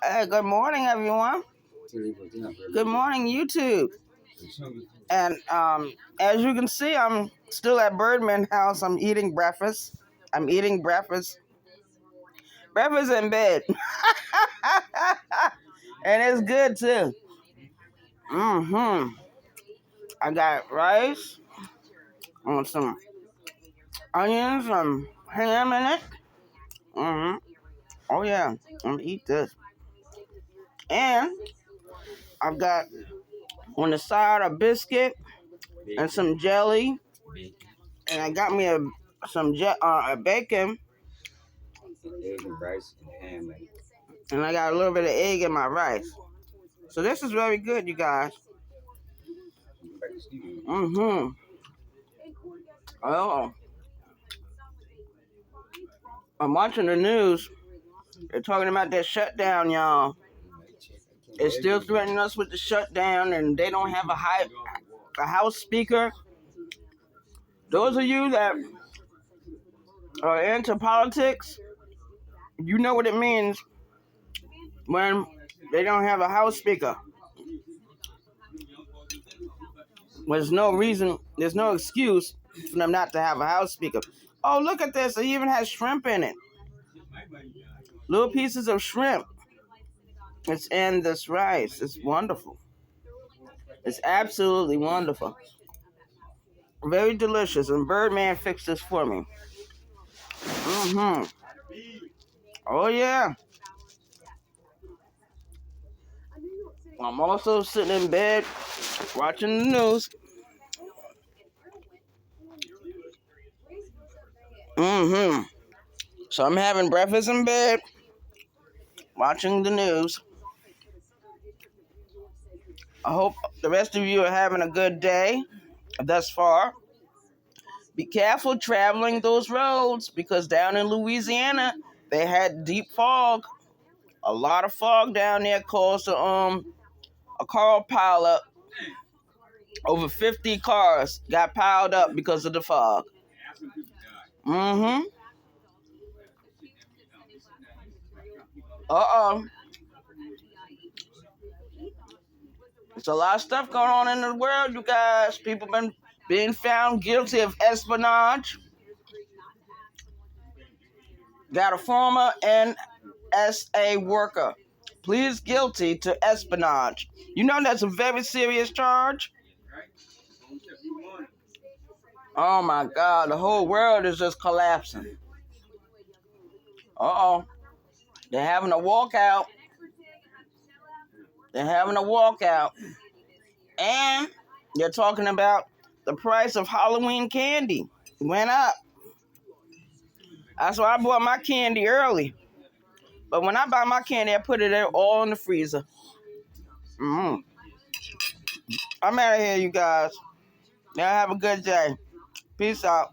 Hey, good morning, everyone. Good morning, YouTube. And as you can see, I'm still at Birdman House. I'm eating breakfast. I'm eating breakfast. Breakfast in bed. And it's good too. I got rice, some onions, some ham in it. Oh yeah, I'm gonna eat this. And I've got on the side a biscuit and some jelly, and I got me a bacon, Egg and rice and ham. and I got a little bit of egg in my rice. So this is very good, you guys. Oh, I'm watching the news. They're talking about that shutdown, y'all. It's still threatening us with the shutdown, and they don't have a House Speaker. Those of you that are into politics, you know what it means when they don't have a House Speaker. There's no reason, there's no excuse for them not to have a House Speaker. Oh, look at this. It even has shrimp in it. Little pieces of shrimp. It's in this rice. It's wonderful. It's absolutely wonderful. Very delicious. And Birdman fixed this for me. Oh, yeah. I'm also sitting in bed watching the news. So I'm having breakfast in bed, watching the news. I hope the rest of you are having a good day thus far. Be careful traveling those roads because down in Louisiana, they had deep fog. A lot of fog down there caused a car pile up. Over 50 cars got piled up because of the fog. Uh-oh. There's a lot of stuff going on in the world, you guys. People been being found guilty of espionage. Got a former NSA worker pleads guilty to espionage. You know that's a very serious charge. Oh my God, the whole world is just collapsing. Uh-oh. They're having a walkout. They're having a walkout. And they're talking about the price of Halloween candy went up. That's why I bought my candy early. But when I buy my candy, I put it all in the freezer. I'm out of here, you guys. Y'all have a good day. Peace out.